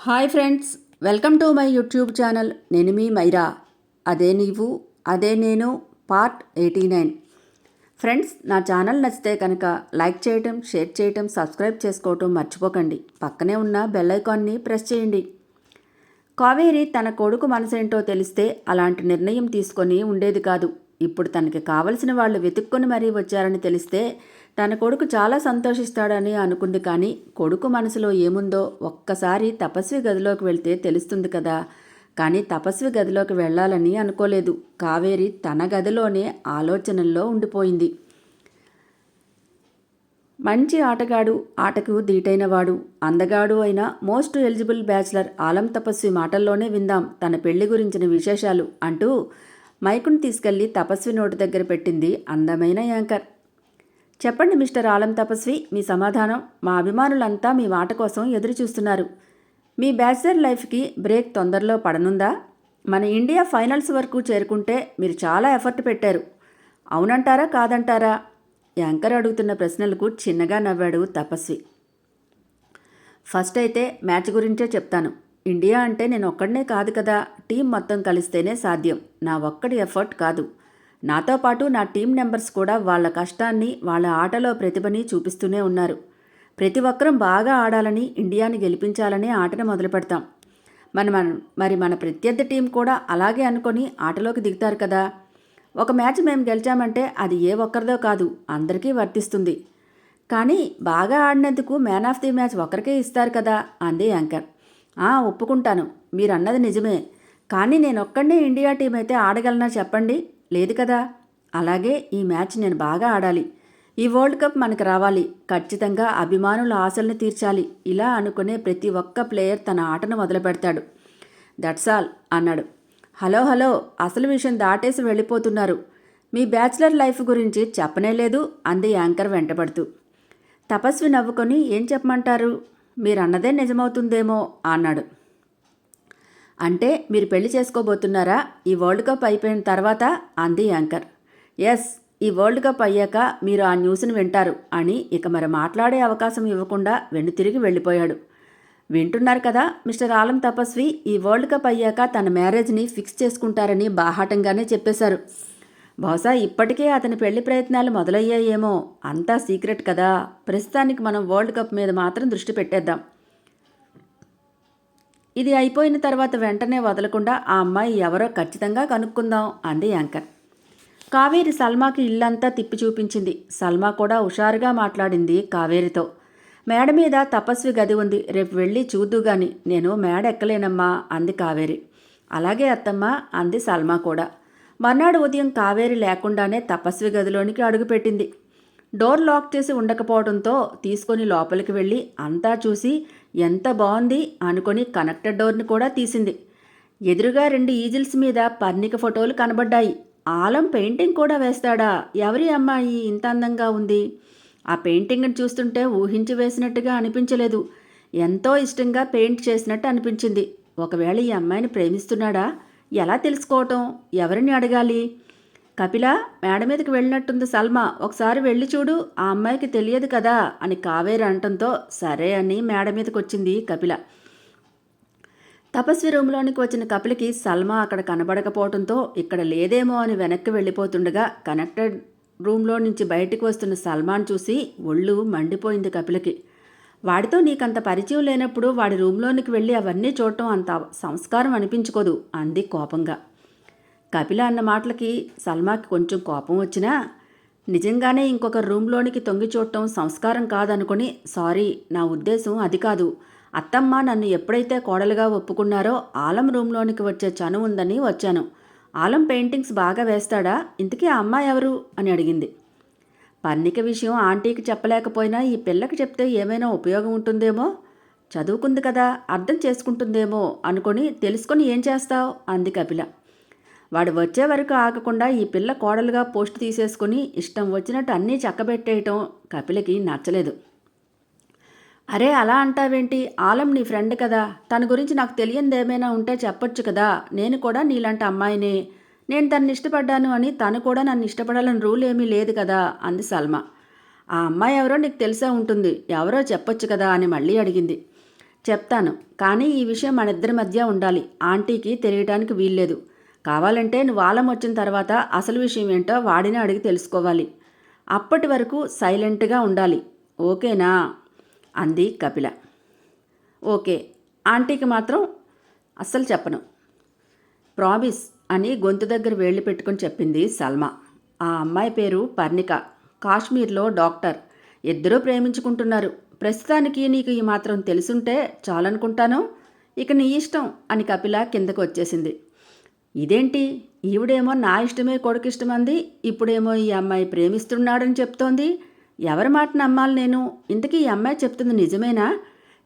Hi friends, welcome to my YouTube channel. నేను మీ మైరా. అదే నీవు అదే నేను పార్ట్ 89. ఫ్రెండ్స్, నా ఛానల్ నచ్చితే కనుక లైక్ చేయటం, షేర్ చేయటం, సబ్స్క్రైబ్ చేసుకోవటం మర్చిపోకండి. పక్కనే ఉన్న బెల్ ఐకాన్ని ప్రెస్ చేయండి. కావేరి తన కొడుకు మనసేంటో తెలిస్తే అలాంటి నిర్ణయం తీసుకొని ఉండేది కాదు. ఇప్పుడు తనకి కావలసిన వాళ్ళు వెతుక్కొని మరీ వచ్చారని తెలిస్తే తన కొడుకు చాలా సంతోషిస్తాడని అనుకుంది. కానీ కొడుకు మనసులో ఏముందో ఒక్కసారి తపస్వి గదిలోకి వెళ్తే తెలుస్తుంది కదా. కానీ తపస్వి గదిలోకి వెళ్ళాలని అనుకోలేదు. కావేరి తన గదిలోనే ఆలోచనల్లో ఉండిపోయింది. మంచి ఆటగాడు, ఆటకు ధీటైనవాడు, అందగాడు అయిన మోస్ట్ ఎలిజిబుల్ బ్యాచిలర్ ఆలం తపస్వి మాటల్లోనే విందాం తన పెళ్లి గురించిన విశేషాలు అంటూ మైకును తీసుకెళ్లి తపస్వి నోటి దగ్గర పెట్టింది అందమైన యాంకర్. చెప్పండి మిస్టర్ ఆలం తపస్వి, మీ సమాధానం. మా అభిమానులంతా మీ మాట కోసం ఎదురు చూస్తున్నారు. మీ బ్యాచిలర్ లైఫ్కి బ్రేక్ తొందరలో పడనుందా? మన ఇండియా ఫైనల్స్ వరకు చేరుకుంటే మీరు చాలా ఎఫర్ట్ పెట్టారు. అవునంటారా కాదంటారా? యాంకర్ అడుగుతున్న ప్రశ్నలకు చిన్నగా నవ్వాడు తపస్వి. ఫస్ట్ అయితే మ్యాచ్ గురించే చెప్తాను. ఇండియా అంటే నేను ఒక్కడనే కాదు కదా, టీం మొత్తం కలిస్తేనే సాధ్యం. నా ఒక్కడి ఎఫర్ట్ కాదు. నాతో పాటు నా టీం మెంబర్స్ కూడా వాళ్ళ కష్టాన్ని, వాళ్ళ ఆటలో ప్రతిభని చూపిస్తూనే ఉన్నారు. ప్రతి ఒక్కరం బాగా ఆడాలని, ఇండియాని గెలిపించాలని ఆటను మొదలు పెడతాం. మన ప్రత్యర్థి టీం కూడా అలాగే అనుకొని ఆటలోకి దిగుతారు కదా. ఒక మ్యాచ్ మేము గెలిచామంటే అది ఏ ఒక్కరిదో కాదు, అందరికీ వర్తిస్తుంది. కానీ బాగా ఆడినందుకు మ్యాన్ ఆఫ్ ది మ్యాచ్ ఒకరికే ఇస్తారు కదా అంది యాంకర్. ఒప్పుకుంటాను, మీరన్నది నిజమే. కానీ నేనొక్కడే ఇండియా టీం అయితే ఆడగలనా చెప్పండి? లేదు కదా. అలాగే ఈ మ్యాచ్ నేను బాగా ఆడాలి. ఈ వరల్డ్ కప్ మనకు రావాలి. ఖచ్చితంగా అభిమానుల ఆశల్ని తీర్చాలి. ఇలా అనుకునే ప్రతి ఒక్క ప్లేయర్ తన ఆటను మొదలు పెడతాడు. దట్స్ ఆల్ అన్నాడు. హలో, అసలు విషయం దాటేసి వెళ్ళిపోతున్నారు. మీ బ్యాచిలర్ లైఫ్ గురించి చెప్పనే లేదు అంది యాంకర్ వెంటబడుతూ. తపస్వి నవ్వుకొని ఏం చెప్పమంటారు? మీరన్నదే నిజమవుతుందేమో అన్నాడు. అంటే మీరు పెళ్లి చేసుకోబోతున్నారా ఈ వరల్డ్ కప్ అయిపోయిన తర్వాత అంది యాంకర్. ఎస్, ఈ వరల్డ్ కప్ అయ్యాక మీరు ఆ న్యూస్ని వింటారు అని ఇక మరి మాట్లాడే అవకాశం ఇవ్వకుండా వెనుతిరిగి వెళ్ళిపోయాడు. వింటున్నారు కదా మిస్టర్ ఆలం తపస్వి, ఈ వరల్డ్ కప్ అయ్యాక తన మ్యారేజ్ని ఫిక్స్ చేసుకుంటారని బాహాటంగానే చెప్పేశారు. బహుశా ఇప్పటికే అతని పెళ్లి ప్రయత్నాలు మొదలయ్యాయేమో. అంతా సీక్రెట్ కదా. ప్రస్తుతానికి మనం వరల్డ్ కప్ మీద మాత్రం దృష్టి పెట్టేద్దాం. ఇది అయిపోయిన తర్వాత వెంటనే వదలకుండా ఆ అమ్మాయి ఎవరో ఖచ్చితంగా కనుక్కుందాం అంది యాంకర్. కావేరి సల్మాకి ఇల్లంతా తిప్పి చూపించింది. సల్మా కూడా హుషారుగా మాట్లాడింది కావేరితో. మేడ మీద తపస్వి గది ఉంది, రేపు వెళ్ళి చూద్దుగాని. నేను మేడ ఎక్కలేనమ్మా అంది కావేరి. అలాగే అత్తమ్మ అంది సల్మా కూడా. మర్నాడు ఉదయం కావేరి లేకుండానే తపస్వి గదిలోనికి అడుగుపెట్టింది. డోర్ లాక్ చేసి ఉండకపోవడంతో తీసుకొని లోపలికి వెళ్ళి అంతా చూసి ఎంత బాగుంది అనుకొని కనెక్టెడ్ డోర్ని కూడా తీసింది. ఎదురుగా 2 ఈజిల్స్ మీద పర్ణిక ఫోటోలు కనబడ్డాయి. ఆలం పెయింటింగ్ కూడా వేస్తాడా? ఎవరి అమ్మాయి ఇంత అందంగా ఉంది? ఆ పెయింటింగ్ని చూస్తుంటే ఊహించి వేసినట్టుగా అనిపించలేదు. ఎంతో ఇష్టంగా పెయింట్ చేసినట్టు అనిపించింది. ఒకవేళ ఈ అమ్మాయిని ప్రేమిస్తున్నాడా? ఎలా తెలుసుకోవటం? ఎవరిని అడగాలి? కపిల, మేడ మీదకి వెళ్ళినట్టుంది సల్మా, ఒకసారి వెళ్ళి చూడు, ఆ అమ్మాయికి తెలియదు కదా అని కావేరి అంటంతో సరే అని మేడ మీదకి వచ్చింది కపిల. తపస్వి రూమ్లోనికి వచ్చిన కపిలకి సల్మా అక్కడ కనబడకపోవడంతో ఇక్కడ లేదేమో అని వెనక్కి వెళ్ళిపోతుండగా కనెక్టెడ్ రూమ్లో నుంచి బయటికి వస్తున్న సల్మాన్ చూసి ఒళ్ళు మండిపోయింది కపిలకి. వాడితో నీకంత పరిచయం లేనప్పుడు వాడి రూమ్లోనికి వెళ్ళి అవన్నీ చూడటం అంత సంస్కారం అనిపించుకోదు అంది కోపంగా. కపిల అన్న మాటలకి సల్మాకి కొంచెం కోపం వచ్చినా నిజంగానే ఇంకొక రూమ్లోనికి తొంగి చూడటం సంస్కారం కాదనుకొని సారీ, నా ఉద్దేశం అది కాదు. అత్తమ్మ నన్ను ఎప్పుడైతే కోడలుగా ఒప్పుకున్నారో ఆలం రూమ్లోనికి వచ్చే చనువు ఉందని వచ్చాను. ఆలం పెయింటింగ్స్ బాగా వేస్తాడా? ఇంతకీ ఆ అమ్మాయి ఎవరు అని అడిగింది. పర్ణిక విషయం ఆంటీకి చెప్పలేకపోయినా ఈ పిల్లకి చెప్తే ఏమైనా ఉపయోగం ఉంటుందేమో, చదువుకుంది కదా, అర్థం చేసుకుంటుందేమో అనుకొని తెలుసుకొని ఏం చేస్తావు అంది కపిల. వాడు వచ్చే వరకు ఆగకుండా ఈ పిల్ల కోడలుగా పోస్ట్ తీసేసుకుని ఇష్టం వచ్చినట్టు అన్నీ చక్కబెట్టేయటం కపిలకి నచ్చలేదు. అరే అలా అంటావేంటి? ఆలం నీ ఫ్రెండ్ కదా, తన గురించి నాకు తెలియనిది ఏమైనా ఉంటే చెప్పొచ్చు కదా. నేను కూడా నీలాంటి అమ్మాయినే. నేను తనని ఇష్టపడ్డాను అని తను కూడా నన్ను ఇష్టపడాలని రూల్ ఏమీ లేదు కదా అంది సల్మా. ఆ అమ్మాయి ఎవరో నీకు తెలిసే ఉంటుంది, ఎవరో చెప్పొచ్చు కదా అని మళ్ళీ అడిగింది. చెప్తాను, కానీ ఈ విషయం మనిద్దరి మధ్య ఉండాలి. ఆంటీకి తెలియటానికి వీల్లేదు. కావాలంటే నువ్వు ఆలం వచ్చిన తర్వాత అసలు విషయం ఏంటో వాడిని అడిగి తెలుసుకోవాలి. అప్పటి వరకు సైలెంట్గా ఉండాలి. ఓకేనా అంది కపిల. ఓకే, ఆంటీకి మాత్రం అస్సలు చెప్పను. ప్రామిస్ అని గొంతు దగ్గర వేళ్ళు పెట్టుకుని చెప్పింది సల్మా. ఆ అమ్మాయి పేరు పర్ణిక, కాశ్మీర్లో డాక్టర్. ఇద్దరూ ప్రేమించుకుంటున్నారు. ప్రస్తుతానికి నీకు ఈ మాత్రం తెలుసుంటే చాలనుకుంటాను. ఇక నీ ఇష్టం అని కపిల కిందకు వచ్చేసింది. ఇదేంటి, ఈవిడేమో నా ఇష్టమే కొడుకు ఇష్టమంది, ఇప్పుడేమో ఈ అమ్మాయి ప్రేమిస్తున్నాడని చెప్తోంది. ఎవరి మాట నమ్మాలి నేను? ఇంతకీ ఈ అమ్మాయి చెప్తుంది నిజమేనా?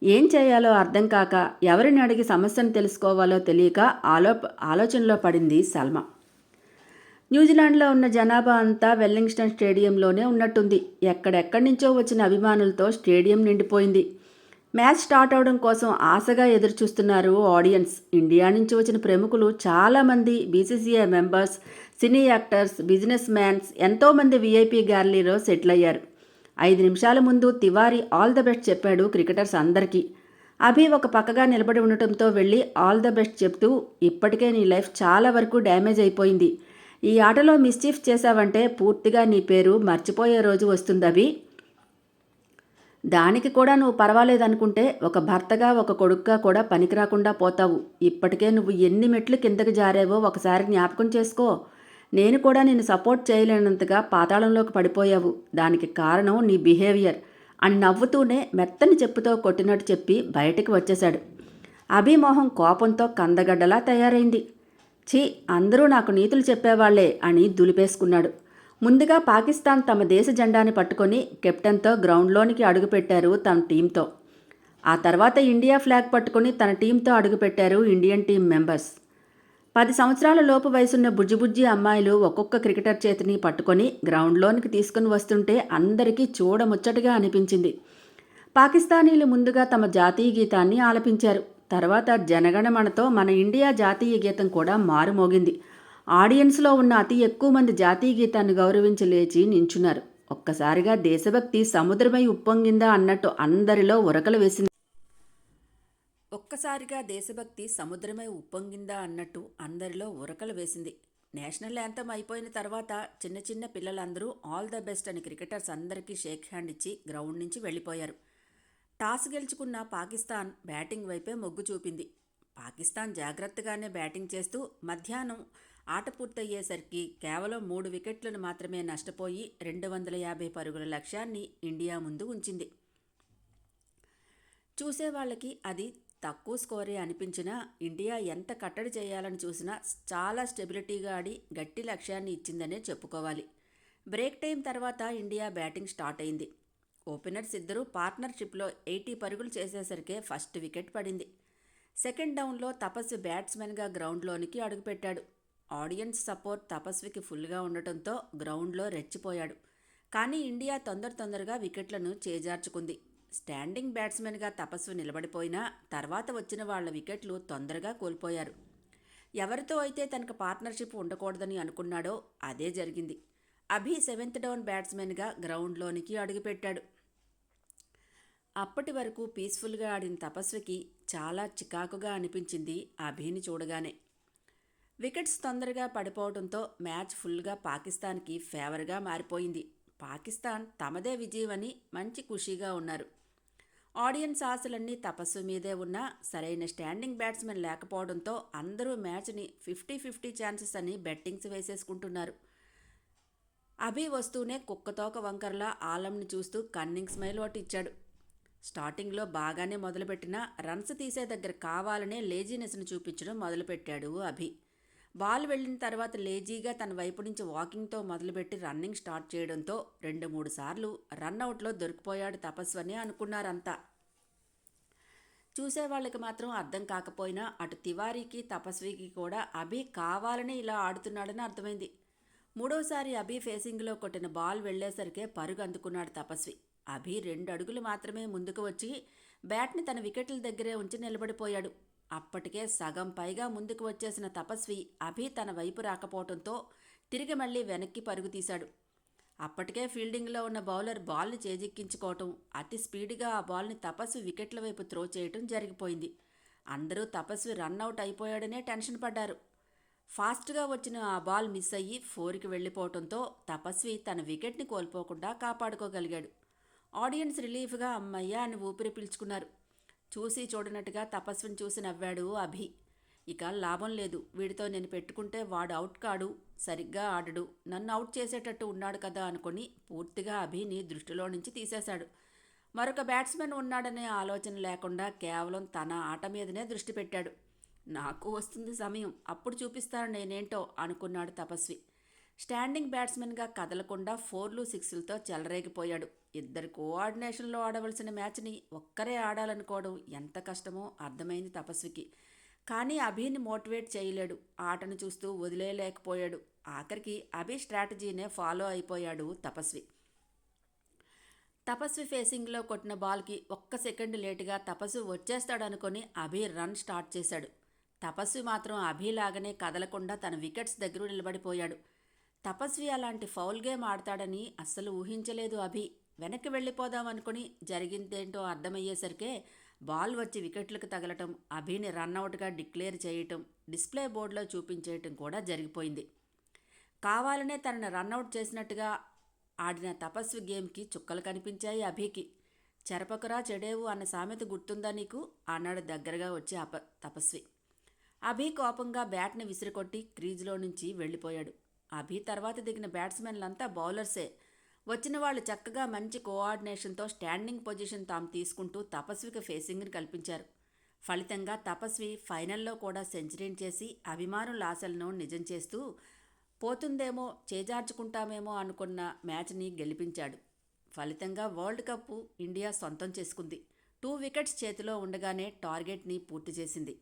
ఏం చేయాలో అర్థం కాక, ఎవరిని అడిగి సమస్యను తెలుసుకోవాలో తెలియక ఆలోచనలో పడింది సల్మా. న్యూజిలాండ్లో ఉన్న జనాభా అంతా వెల్లింగ్స్టన్ స్టేడియంలోనే ఉన్నట్టుంది. ఎక్కడెక్కడి నుంచో వచ్చిన అభిమానులతో స్టేడియం నిండిపోయింది. మ్యాచ్ స్టార్ట్ అవడం కోసం ఆశగా ఎదురుచూస్తున్నారు ఆడియన్స్. ఇండియా నుంచి వచ్చిన ప్రముఖులు చాలామంది, బీసీసీఐ మెంబర్స్, సినీ యాక్టర్స్, బిజినెస్ మ్యాన్స్, ఎంతోమంది వీఐపీ గ్యాలరీలో సెటిల్ అయ్యారు. 5 నిమిషాల ముందు తివారీ ఆల్ ద బెస్ట్ చెప్పాడు క్రికెటర్స్ అందరికీ. అభి ఒక పక్కగా నిలబడి ఉండటంతో వెళ్ళి ఆల్ ద బెస్ట్ చెప్తూ, ఇప్పటికే నీ లైఫ్ చాలా వరకు డ్యామేజ్ అయిపోయింది. ఈ ఆటలో మిస్చీఫ్ చేశావంటే పూర్తిగా నీ పేరు మర్చిపోయే రోజు వస్తుంది అభి. దానికి కూడా నువ్వు పర్వాలేదనుకుంటే ఒక భర్తగా ఒక కొడుకుగా కూడా పనికిరాకుండా పోతావు. ఇప్పటికే నువ్వు ఎన్ని మెట్లు కిందకి జారావో ఒకసారి జ్ఞాపకం చేసుకో. నేను కూడా నిన్ను సపోర్ట్ చేయలేనంతగా పాతాళంలోకి పడిపోయావు. దానికి కారణం నీ బిహేవియర్ అని నవ్వుతూనే మెత్తని చెప్పుతో కొట్టినట్టు చెప్పి బయటికి వచ్చేశాడు. అభిమోహం కోపంతో కందగడ్డలా తయారైంది. ఛీ, అందరూ నాకు నీతులు చెప్పేవాళ్లే అని దులిపేసుకున్నాడు. ముందుగా పాకిస్తాన్ తమ దేశ జెండాని పట్టుకొని కెప్టెన్తో గ్రౌండ్లోనికి అడుగుపెట్టారు తన టీంతో. ఆ తర్వాత ఇండియా ఫ్లాగ్ పట్టుకొని తన టీంతో అడుగుపెట్టారు ఇండియన్ టీం మెంబర్స్. 10 సంవత్సరాల లోపు వయసున్న బుజ్జి అమ్మాయిలు ఒక్కొక్క క్రికెటర్ చేతిని పట్టుకొని గ్రౌండ్లోనికి తీసుకుని వస్తుంటే అందరికీ చూడముచ్చటగా అనిపించింది. పాకిస్తానీలు ముందుగా తమ జాతీయ గీతాన్ని ఆలపించారు. తర్వాత జనగణమనతో మన ఇండియా జాతీయ గీతం కూడా మారుమోగింది. ఆడియన్స్లో ఉన్న అతి ఎక్కువ మంది జాతీయ గీతాన్ని గౌరవించి లేచి నించున్నారు. ఒక్కసారిగా దేశభక్తి సముద్రమై ఉప్పొంగిందా అన్నట్టు అందరిలో ఉరకలు వేసింది. నేషనల్ యాంథమ్ అయిపోయిన తర్వాత చిన్న చిన్న పిల్లలందరూ ఆల్ ద బెస్ట్ అని క్రికెటర్స్ అందరికీ షేక్ హ్యాండ్ ఇచ్చి గ్రౌండ్ నుంచి వెళ్ళిపోయారు. టాస్ గెలుచుకున్న పాకిస్తాన్ బ్యాటింగ్ వైపే మొగ్గు చూపింది. పాకిస్తాన్ జాగ్రత్తగానే బ్యాటింగ్ చేస్తూ మధ్యాహ్నం ఆట పూర్తయ్యేసరికి కేవలం 3 వికెట్లను మాత్రమే నష్టపోయి 250 పరుగుల లక్ష్యాన్ని ఇండియా ముందు ఉంచింది. చూసేవాళ్ళకి అది తక్కువ స్కోరే అనిపించినా ఇండియా ఎంత కట్టడి చేయాలని చూసినా చాలా స్టెబిలిటీగా ఆడి గట్టి లక్ష్యాన్ని ఇచ్చిందనే చెప్పుకోవాలి. బ్రేక్ టైం తర్వాత ఇండియా బ్యాటింగ్ స్టార్ట్ అయింది. ఓపెనర్స్ ఇద్దరూ పార్ట్నర్షిప్లో 80 పరుగులు చేసేసరికే ఫస్ట్ వికెట్ పడింది. సెకండ్ డౌన్లో తపస్వి బ్యాట్స్మెన్గా గ్రౌండ్లోనికి అడుగుపెట్టాడు. ఆడియన్స్ సపోర్ట్ తపస్వికి ఫుల్గా ఉండటంతో గ్రౌండ్లో రెచ్చిపోయాడు. కానీ ఇండియా తొందరగా వికెట్లను చేజార్చుకుంది. స్టాండింగ్ బ్యాట్స్మెన్గా తపస్వి నిలబడిపోయినా తర్వాత వచ్చిన వాళ్ల వికెట్లు తొందరగా కోల్పోయారు. ఎవరితో అయితే తనకు పార్ట్నర్షిప్ ఉండకూడదని అనుకున్నాడో అదే జరిగింది. అభి 7th డౌన్ బ్యాట్స్మెన్గా గ్రౌండ్లోనికి అడుగుపెట్టాడు. అప్పటి వరకు పీస్ఫుల్గా ఆడిన తపస్వికి చాలా చికాకుగా అనిపించింది అభిని చూడగానే. వికెట్స్ తొందరగా పడిపోవడంతో మ్యాచ్ ఫుల్గా పాకిస్తాన్కి ఫేవర్గా మారిపోయింది. పాకిస్తాన్ తమదే విజయమని మంచి ఖుషీగా ఉన్నారు. ఆడియన్స్ ఆశలన్నీ తపస్సు మీదే ఉన్నా సరైన స్టాండింగ్ బ్యాట్స్మెన్ లేకపోవడంతో అందరూ మ్యాచ్ని 50-50 ఛాన్సెస్ అని బెట్టింగ్స్ వేసేసుకుంటున్నారు. అభి వస్తూనే కుక్కతోక వంకర్లా ఆలంని చూస్తూ కన్నింగ్ స్మైల్ ఒకటి ఇచ్చాడు. స్టార్టింగ్లో బాగానే మొదలుపెట్టినా రన్స్ తీసే దగ్గర కావాలనే లేజీనెస్ను చూపించడం మొదలుపెట్టాడు అభి. బాల్ వెళ్ళిన తర్వాత లేజీగా తన వైపు నుంచి వాకింగ్తో మొదలుపెట్టి రన్నింగ్ స్టార్ట్ చేయడంతో 2-3 సార్లు రన్అవుట్లో దొరికిపోయాడు తపస్వని అనుకున్నారంతా. చూసేవాళ్ళకి మాత్రం అర్థం కాకపోయినా అటు తివారీకి తపస్వికి కూడా అభి కావాలని ఇలా ఆడుతున్నాడని అర్థమైంది. మూడోసారి అభి ఫేసింగ్లో కొట్టిన బాల్ వెళ్లేసరికే పరుగు అందుకున్నాడు తపస్వి. అభి 2 అడుగులు మాత్రమే ముందుకు వచ్చి బ్యాట్ని తన వికెట్ల దగ్గరే ఉంచి నిలబడిపోయాడు. అప్పటికే సగం పైగా ముందుకు వచ్చేసిన తపస్వి అభి తన వైపు రాకపోవడంతో తిరిగి మళ్ళీ వెనక్కి పరుగు తీశాడు. అప్పటికే ఫీల్డింగ్లో ఉన్న బౌలర్ బాల్ని చేజిక్కించుకోవటం, అతి స్పీడ్గా ఆ బాల్ని తపస్వి వికెట్ల వైపు త్రో చేయటం జరిగిపోయింది. అందరూ తపస్వి రన్అవుట్ అయిపోయాడనే టెన్షన్ పడ్డారు. ఫాస్ట్గా వచ్చిన ఆ బాల్ మిస్ అయ్యి 4కి వెళ్ళిపోవడంతో తపస్వి తన వికెట్ని కోల్పోకుండా కాపాడుకోగలిగాడు. ఆడియన్స్ రిలీఫ్గా అమ్మయ్య అని ఊపిరి పీల్చుకున్నారు. చూసి చూడనట్టుగా తపస్విని చూసి నవ్వాడు అభి. ఇక లాభం లేదు, వీడితో నేను పెట్టుకుంటే వాడు అవుట్ కాడు, సరిగ్గా ఆడడు, నన్ను అవుట్ చేసేటట్టు ఉన్నాడు కదా అనుకుని పూర్తిగా అభిని దృష్టిలో నుంచి తీసేశాడు. మరొక బ్యాట్స్మెన్ ఉన్నాడనే ఆలోచన లేకుండా కేవలం తన ఆట మీదనే దృష్టి పెట్టాడు. నాకు వస్తుంది సమయం, అప్పుడు చూపిస్తాను నేనేంటో అనుకున్నాడు తపస్వి. స్టాండింగ్ బ్యాట్స్మెన్గా కదలకుండా 4లు 6లతో చెలరేగిపోయాడు. ఇద్దరు కోఆర్డినేషన్లో ఆడవలసిన మ్యాచ్ని ఒక్కరే ఆడాలనుకోవడం ఎంత కష్టమో అర్థమైంది తపస్వికి. కానీ అభిని మోటివేట్ చేయలేడు, ఆటను చూస్తూ వదిలేయలేకపోయాడు. ఆఖరికి అభి స్ట్రాటజీనే ఫాలో అయిపోయాడు తపస్వి. తపస్వి ఫేసింగ్లో కొట్టిన బాల్కి 1 సెకండ్ లేటుగా తపస్వి వచ్చేస్తాడనుకొని అభి రన్ స్టార్ట్ చేశాడు. తపస్వి మాత్రం అభిలాగానే కదలకుండా తన వికెట్స్ దగ్గర నిలబడిపోయాడు. తపస్వి అలాంటి ఫౌల్ గేమ్ ఆడతాడని అస్సలు ఊహించలేదు అభి. వెనక్కి వెళ్ళిపోదామనుకుని జరిగిందేంటో అర్థమయ్యేసరికే బాల్ వచ్చి వికెట్లకు తగలటం, అభిని రన్అవుట్గా డిక్లేర్ చేయటం, డిస్ప్లే బోర్డులో చూపించేయటం కూడా జరిగిపోయింది. కావాలనే తనను రన్అవుట్ చేసినట్టుగా ఆడిన తపస్వి గేమ్కి చుక్కలు కనిపించాయి అభికి. చెరపకురా చెడేవు అన్న సామెత గుర్తుందా నీకు అన్నాడు దగ్గరగా వచ్చి తపస్వి. అభి కోపంగా బ్యాట్ని విసిరికొట్టి క్రీజులో నుంచి వెళ్ళిపోయాడు. అభి తర్వాత దిగిన బ్యాట్స్మెన్లంతా బౌలర్సే. వచ్చిన వాళ్ళు చక్కగా మంచి కోఆర్డినేషన్తో స్టాండింగ్ పొజిషన్ తాము తీసుకుంటూ తపస్వికి ఫేసింగ్ని కల్పించారు. ఫలితంగా తపస్వి ఫైనల్లో కూడా సెంచరీని చేసి అభిమానుల ఆశలను నిజం చేస్తూ పోతుందేమో చేజార్చుకుంటామేమో అనుకున్న మ్యాచ్ని గెలిపించాడు. ఫలితంగా వరల్డ్ కప్ ఇండియా సొంతం చేసుకుంది. 2 వికెట్స్ చేతిలో ఉండగానే టార్గెట్ని పూర్తి చేసింది.